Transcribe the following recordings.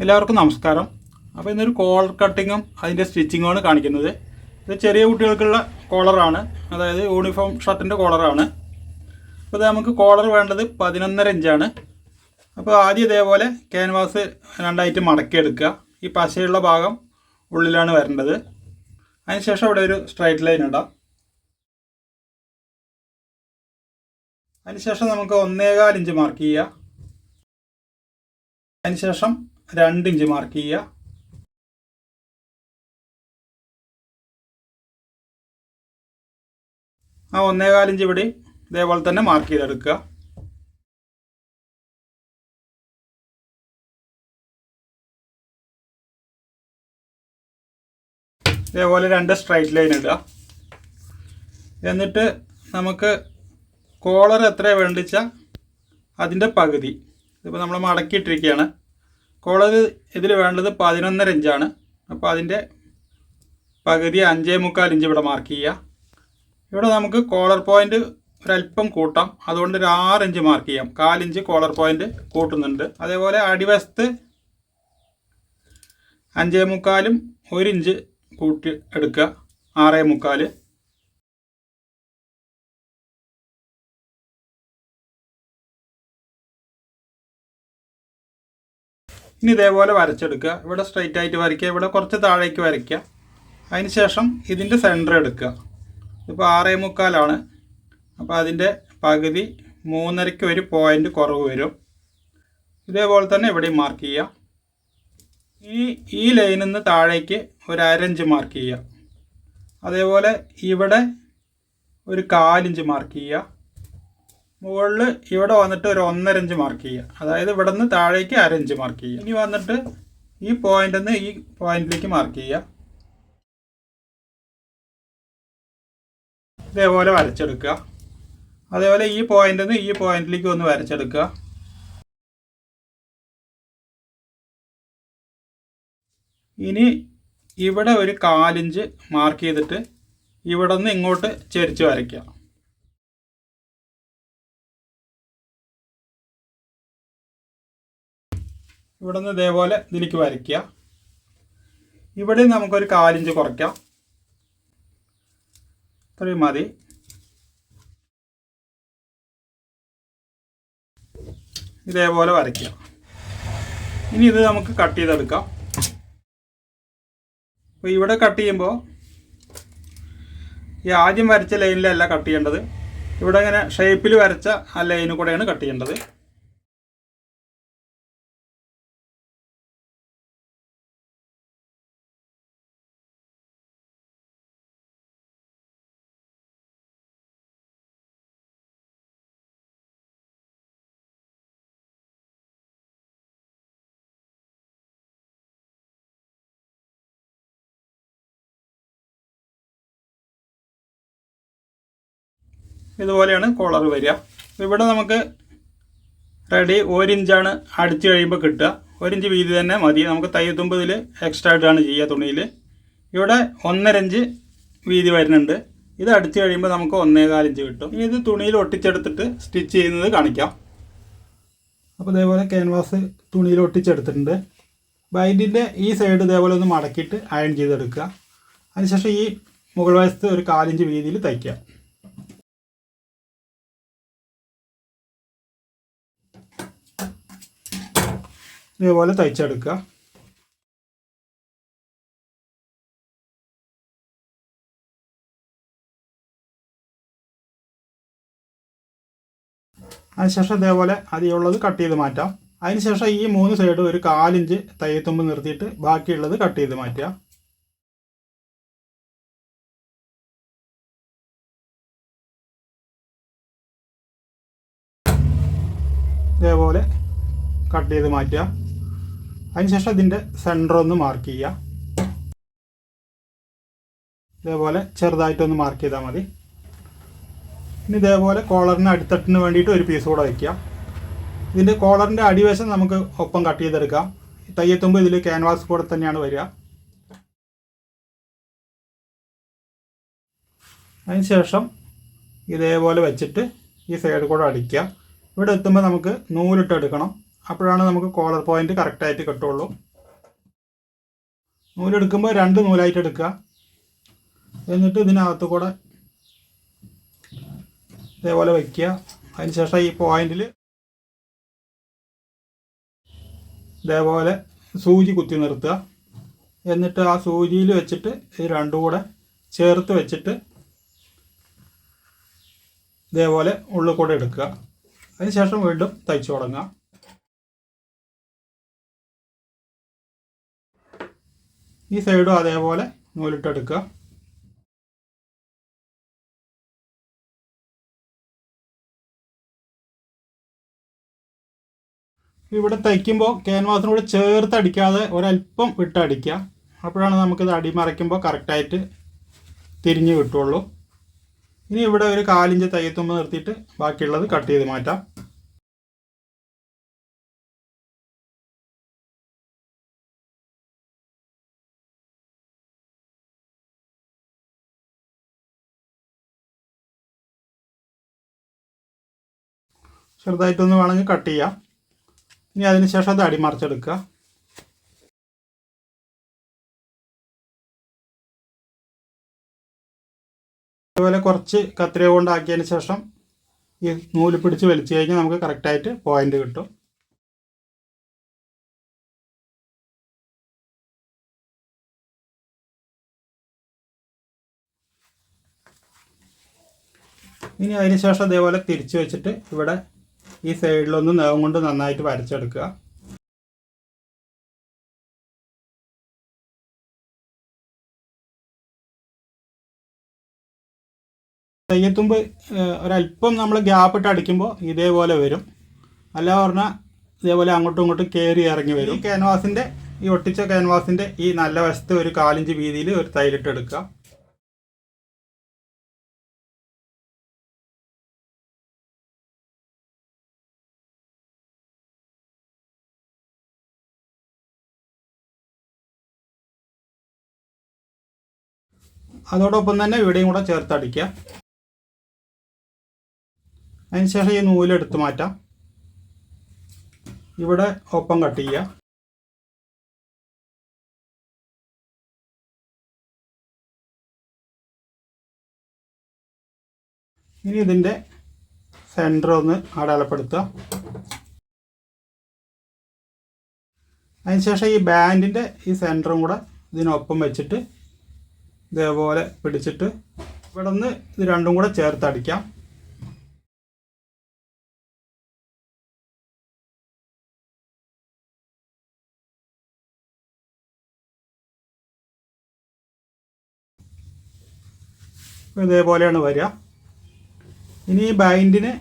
എല്ലാവർക്കും നമസ്കാരം. അപ്പോൾ ഇന്നൊരു കോളർ കട്ടിങ്ങും അതിൻ്റെ സ്റ്റിച്ചിങ്ങുമാണ് കാണിക്കുന്നത്. ഇത് ചെറിയ കുട്ടികൾക്കുള്ള കോളറാണ്, അതായത് യൂണിഫോം ഷർട്ടിൻ്റെ കോളറാണ്. അപ്പോൾ ഇത് നമുക്ക് കോളർ വേണ്ടത് 11.5 ഇഞ്ചാണ്. അപ്പോൾ ആദ്യം ഇതേപോലെ ക്യാൻവാസ് രണ്ടായിട്ട് മടക്കിയെടുക്കുക. ഈ പശയുള്ള ഭാഗം ഉള്ളിലാണ് വരേണ്ടത്. അതിനുശേഷം ഇവിടെ ഒരു സ്ട്രൈറ്റ് ലൈൻ ഇടാം. അതിനുശേഷം നമുക്ക് 1.25 ഇഞ്ച് മാർക്ക് ചെയ്യുക. അതിനുശേഷം 2 ഇഞ്ച് മാർക്ക് ചെയ്യുക. ആ 1.25 ഇഞ്ച് ഇവിടെ ഇതേപോലെ തന്നെ മാർക്ക് ചെയ്തെടുക്കുക. ഇതേപോലെ 2 സ്ട്രൈറ്റ് ലൈൻ ഇടുക. എന്നിട്ട് നമുക്ക് കോളർ എത്ര വേണ്ടിച്ചാൽ അതിൻ്റെ പകുതി, ഇതിപ്പോൾ നമ്മൾ മടക്കിയിട്ടിരിക്കുകയാണ്. കോളർ ഇതിൽ വേണ്ടത് 11.5 ഇഞ്ചാണ്. അപ്പോൾ അതിൻ്റെ പകുതി 5.25 ഇഞ്ച് ഇവിടെ മാർക്ക് ചെയ്യുക. ഇവിടെ നമുക്ക് കോളർ പോയിൻ്റ് ഒരല്പം കൂട്ടാം, അതുകൊണ്ട് ഒരു 6 ഇഞ്ച് മാർക്ക് ചെയ്യാം. 4 ഇഞ്ച് കോളർ പോയിൻ്റ് കൂട്ടുന്നുണ്ട്. അതേപോലെ അടിവശത്ത് 5.25 1 ഇഞ്ച് കൂട്ടി എടുക്കുക, 6.25. ഇനി ഇതേപോലെ വരച്ചെടുക്കുക. ഇവിടെ സ്ട്രൈറ്റ് ആയിട്ട് വരയ്ക്കുക, ഇവിടെ കുറച്ച് താഴേക്ക് വരയ്ക്കുക. അതിന് ശേഷം ഇതിൻ്റെ സെൻറ്റർ എടുക്കുക. ഇപ്പോൾ 6.25 അപ്പോൾ അതിൻ്റെ പകുതി 3.5 ഒരു പോയിൻ്റ് കുറവ് വരും. ഇതേപോലെ തന്നെ ഇവിടെയും മാർക്ക് ചെയ്യുക. ഈ ലൈനിൽ നിന്ന് താഴേക്ക് ഒരു 1/2 ഇഞ്ച് മാർക്ക് ചെയ്യുക. അതേപോലെ ഇവിടെ ഒരു 1/4 ഇഞ്ച് മാർക്ക് ചെയ്യുക. മുകളിൽ ഇവിടെ വന്നിട്ട് ഒരു 1.5 ഇഞ്ച് മാർക്ക് ചെയ്യുക. അതായത് ഇവിടെ നിന്ന് താഴേക്ക് 1/2 ഇഞ്ച് മാർക്ക് ചെയ്യുക. ഇനി വന്നിട്ട് ഈ പോയിന്റിൽ നിന്ന് ഈ പോയിന്റിലേക്ക് മാർക്ക് ചെയ്യുക. ഇതേപോലെ വരച്ചെടുക്കുക. അതേപോലെ ഈ പോയിന്റിൽ നിന്ന് ഈ പോയിന്റിലേക്ക് ഒന്ന് വരച്ചെടുക്കുക. ഇനി ഇവിടെ ഒരു 1/4 ഇഞ്ച് മാർക്ക് ചെയ്തിട്ട് ഇവിടെ നിന്ന് ഇങ്ങോട്ട് ചെരിച്ച് വരയ്ക്കുക. ഇവിടെ നിന്ന് ഇതേപോലെ ഇതിലേക്ക് വരയ്ക്കുക. ഇവിടെ നമുക്കൊരു 1/4 ഇഞ്ച് കുറയ്ക്കാം. ഇത്രയും മതി. ഇതേപോലെ വരയ്ക്കുക. ഇനി ഇത് നമുക്ക് കട്ട് ചെയ്തെടുക്കാം. അപ്പോൾ ഇവിടെ കട്ട് ചെയ്യുമ്പോൾ ഈ ആദ്യം വരച്ച ലൈനിലല്ല കട്ട് ചെയ്യേണ്ടത്, ഇവിടെ ഇങ്ങനെ ഷേപ്പിൽ വരച്ച ആ ലൈനിൽ കൂടെയാണ് കട്ട് ചെയ്യേണ്ടത്. ഇതുപോലെയാണ് കോളർ വരിക. ഇവിടെ നമുക്ക് റെഡി 1 ഇഞ്ചാണ് അടിച്ച് കഴിയുമ്പോൾ കിട്ടുക. 1 ഇഞ്ച് വീതി തന്നെ മതി. നമുക്ക് തയ്യത്തുമ്പ് ഇതിൽ എക്സ്ട്രാ ഇട്ടാണ് ചെയ്യുക തുണിയിൽ. ഇവിടെ 1.5 ഇഞ്ച് വീതി വരുന്നുണ്ട്. ഇത് അടിച്ച് കഴിയുമ്പോൾ നമുക്ക് 1.25 ഇഞ്ച് കിട്ടും. ഇനി ഇത് തുണിയിൽ ഒട്ടിച്ചെടുത്തിട്ട് സ്റ്റിച്ച് ചെയ്യുന്നത് കാണിക്കാം. അപ്പോൾ ഇതേപോലെ ക്യാൻവാസ് തുണിയിൽ ഒട്ടിച്ചെടുത്തിട്ടുണ്ട്. ബൈൻഡിൻ്റെ ഈ സൈഡ് ഇതേപോലെ ഒന്ന് മടക്കിയിട്ട് അയൺ ചെയ്തെടുക്കുക. അതിനുശേഷം ഈ മുകൾ വശത്ത് ഒരു 1/4 ഇഞ്ച് വീതിയിൽ തയ്ക്കുക. ഇതേപോലെ തയ്ച്ചെടുക്കുക. അതിനുശേഷം ഇതേപോലെ അതിലുള്ളത് കട്ട് ചെയ്ത് മാറ്റാം. അതിനുശേഷം ഈ 3 സൈഡും ഒരു 1/4 ഇഞ്ച് തയ്യത്തുമ്പ് നിർത്തിയിട്ട് ബാക്കിയുള്ളത് കട്ട് ചെയ്ത് മാറ്റുക. ഇതേപോലെ കട്ട് ചെയ്ത് മാറ്റുക. അതിനുശേഷം ഇതിൻ്റെ സെൻറ്റർ ഒന്ന് മാർക്ക് ചെയ്യുക. ഇതേപോലെ ചെറുതായിട്ടൊന്ന് മാർക്ക് ചെയ്താൽ മതി. ഇനി ഇതേപോലെ കോളറിന് അടിത്തട്ടിന് വേണ്ടിയിട്ട് ഒരു പീസ് കൂടെ വയ്ക്കുക. ഇതിൻ്റെ കോളറിൻ്റെ അടിവശം നമുക്ക് ഒപ്പം കട്ട് ചെയ്തെടുക്കാം. തയ്യത്തുമ്പ് ഇതിൽ ക്യാൻവാസ് കൂടെ തന്നെയാണ് വരിക. അതിനുശേഷം ഇതേപോലെ വെച്ചിട്ട് ഈ സൈഡ് കൂടെ അടിക്കുക. ഇവിടെ എത്തുമ്പോൾ നമുക്ക് നൂലിട്ട് എടുക്കണം. അപ്പോഴാണ് നമുക്ക് കോളർ പോയിന്റ് കറക്റ്റായിട്ട് കിട്ടുള്ളൂ. നൂലെടുക്കുമ്പോൾ 2 നൂലായിട്ട് എടുക്കുക. എന്നിട്ട് ഇതിനകത്ത് കൂടെ ഇതേപോലെ വയ്ക്കുക. അതിനുശേഷം ഈ പോയിന്റിൽ ഇതേപോലെ സൂചി കുത്തി നിർത്തുക. എന്നിട്ട് ആ സൂചിയിൽ വെച്ചിട്ട് ഈ രണ്ടും കൂടെ ചേർത്ത് വെച്ചിട്ട് ഇതേപോലെ ഉള്ളിൽ കൂടെ എടുക്കുക. അതിനുശേഷം വീണ്ടും തയ്ച്ചു തുടങ്ങുക. ഈ സൈഡും അതേപോലെ നൂലിട്ടെടുക്കുക. ഇവിടെ തയ്ക്കുമ്പോൾ ക്യാൻവാസിനോട് ചേർത്ത് അടിക്കാതെ ഒരല്പം വിട്ടടിക്കുക. അപ്പോഴാണ് നമുക്കിത് അടിമറയ്ക്കുമ്പോൾ കറക്റ്റായിട്ട് തിരിഞ്ഞ് കിട്ടുള്ളൂ. ഇനി ഇവിടെ ഒരു 1/4 ഇഞ്ച് തയ്യത്തുമ്പ് നിർത്തിയിട്ട് ബാക്കിയുള്ളത് കട്ട് ചെയ്ത് മാറ്റാം. ചെറുതായിട്ടൊന്ന് വേണമെങ്കിൽ കട്ട് ചെയ്യാം. ഇനി അതിന് ശേഷം അത് അടിമറിച്ചെടുക്കുക. അതുപോലെ കുറച്ച് കത്രിക കൊണ്ടാക്കിയതിന് ശേഷം ഈ നൂല് പിടിച്ച് വലിച്ചു കഴിഞ്ഞാൽ നമുക്ക് കറക്റ്റായിട്ട് പോയിന്റ് കിട്ടും. ഇനി അതിന് ശേഷം അതേപോലെ തിരിച്ച് വെച്ചിട്ട് ഇവിടെ ഈ സൈഡിലൊന്ന് നഖം കൊണ്ട് നന്നായിട്ട് വരച്ചെടുക്കുക. തയ്യത്തുമ്പ് ഒരല്പം നമ്മൾ ഗ്യാപ്പ് ഇട്ട് അടിക്കുമ്പോൾ ഇതേപോലെ വരും. അല്ല പറഞ്ഞാൽ ഇതേപോലെ അങ്ങോട്ടും ഇങ്ങോട്ടും കയറി ഇറങ്ങി വരും. ക്യാൻവാസിൻ്റെ ഈ ഒട്ടിച്ച ക്യാൻവാസിൻ്റെ ഈ നല്ല വശത്ത് ഒരു 1/4 ഇഞ്ച് വീതിയിൽ ഒരു തയ്യലിട്ട് എടുക്കുക. അതോടൊപ്പം തന്നെ ഇവിടെയും കൂടെ ചേർത്തടിക്കുക. അതിനുശേഷം ഈ നൂലെടുത്ത് മാറ്റാം. ഇവിടെ ഒപ്പം കട്ട് ചെയ്യുക. ഇനി ഇതിൻ്റെ സെൻറ്റർ ഒന്ന് അടയാളപ്പെടുത്തുക. അതിനുശേഷം ഈ ബാൻഡിൻ്റെ ഈ സെൻറ്ററും കൂടെ ഇതിനൊപ്പം വെച്ചിട്ട് ഇതേപോലെ പിടിച്ചിട്ട് ഇവിടെ നിന്ന് ഇത് രണ്ടും കൂടെ ചേർത്തടിക്കാം. ഇതേപോലെയാണ് വരിക. ഇനി ഈ ബൈൻഡിന്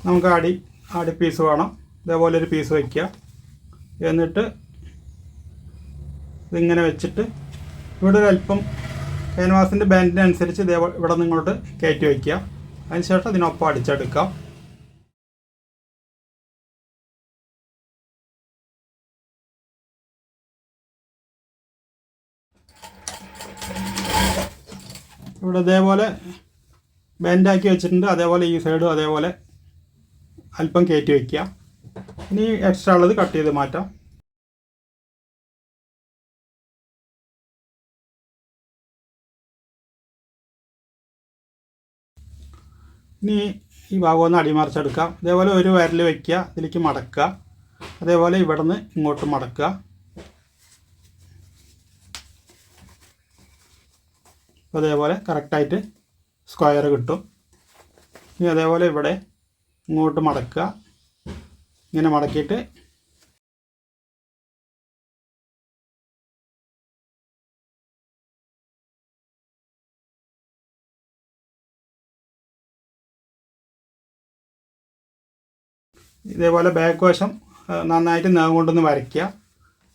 നമുക്ക് അടി പീസ് വേണം. ഇതേപോലെ ഒരു പീസ് വയ്ക്കുക. എന്നിട്ട് ഇതിങ്ങനെ വെച്ചിട്ട് ഇവിടെ ഒരു അല്പം ക്യാൻവാസിൻ്റെ ബാൻഡിനനുസരിച്ച് ഇതേപോലെ ഇവിടെ നിന്ന് ഇങ്ങോട്ട് കയറ്റി വയ്ക്കുക. അതിനുശേഷം ഇതിനൊപ്പം അടിച്ചെടുക്കാം. ഇവിടെ ഇതേപോലെ ബാൻഡാക്കി വെച്ചിട്ടുണ്ട്. അതേപോലെ ഈ സൈഡും അതേപോലെ അല്പം കയറ്റി വയ്ക്കുക. ഇനി എക്സ്ട്രാ ഉള്ളത് കട്ട് ചെയ്ത് മാറ്റാം. ഇനി ഈ ഭാഗം ഒന്ന് അടിമറിച്ചെടുക്കാം. ഇതേപോലെ ഒരു വിരൽ വയ്ക്കുക, ഇതിലേക്ക് മടക്കുക. അതേപോലെ ഇവിടെ നിന്ന് ഇങ്ങോട്ട് മടക്കുക. അതേപോലെ കറക്റ്റായിട്ട് സ്ക്വയർ കിട്ടും. ഇനി അതേപോലെ ഇവിടെ ഇങ്ങോട്ട് മടക്കുക. ഇങ്ങനെ മടക്കിയിട്ട് ഇതേപോലെ ബാക്ക് വശം നന്നായിട്ട് നഖം കൊണ്ടൊന്ന് വരയ്ക്കുക.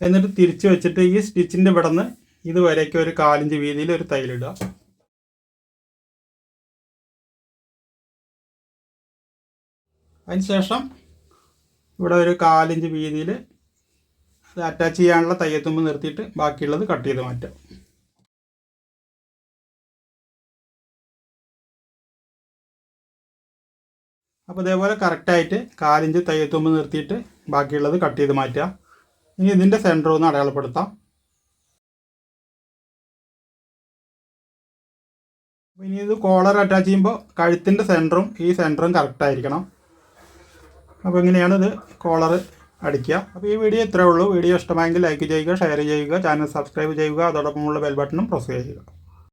എന്നിട്ട് തിരിച്ച് വെച്ചിട്ട് ഈ സ്റ്റിച്ചിൻ്റെ ഇവിടെ നിന്ന് ഇതുവരേക്ക് ഒരു 1/4 ഇഞ്ച് വീതിയിൽ ഒരു തയ്യലിടുക. അതിനുശേഷം ഇവിടെ ഒരു 1/4 ഇഞ്ച് വീതിയിൽ അത് അറ്റാച്ച് ചെയ്യാനുള്ള തയ്യത്തുമ്പ് നിർത്തിയിട്ട് ബാക്കിയുള്ളത് കട്ട് ചെയ്ത് മാറ്റാം. അപ്പോൾ ഇതേപോലെ കറക്റ്റായിട്ട് 1/4 ഇഞ്ച് തയ്യത്തുമ്പ് നിർത്തിയിട്ട് ബാക്കിയുള്ളത് കട്ട് ചെയ്ത് മാറ്റുക. ഇനി ഇതിൻ്റെ സെൻറ്റർ ഒന്ന് അടയാളപ്പെടുത്താം. അപ്പോൾ ഇനി ഇത് കോളർ അറ്റാച്ച് ചെയ്യുമ്പോൾ കഴുത്തിൻ്റെ സെൻറ്ററും ഈ സെൻറ്ററും കറക്റ്റായിരിക്കണം. അപ്പോൾ ഇങ്ങനെയാണ് ഇത് കോളർ അടിക്കുക. അപ്പോൾ ഈ വീഡിയോ ഇത്രയേ ഉള്ളൂ. വീഡിയോ ഇഷ്ടമായെങ്കിൽ ലൈക്ക് ചെയ്യുക, ഷെയർ ചെയ്യുക, ചാനൽ സബ്സ്ക്രൈബ് ചെയ്യുക, അതോടൊപ്പമുള്ള ബെൽ ബട്ടണും പ്രസ് ചെയ്യുക.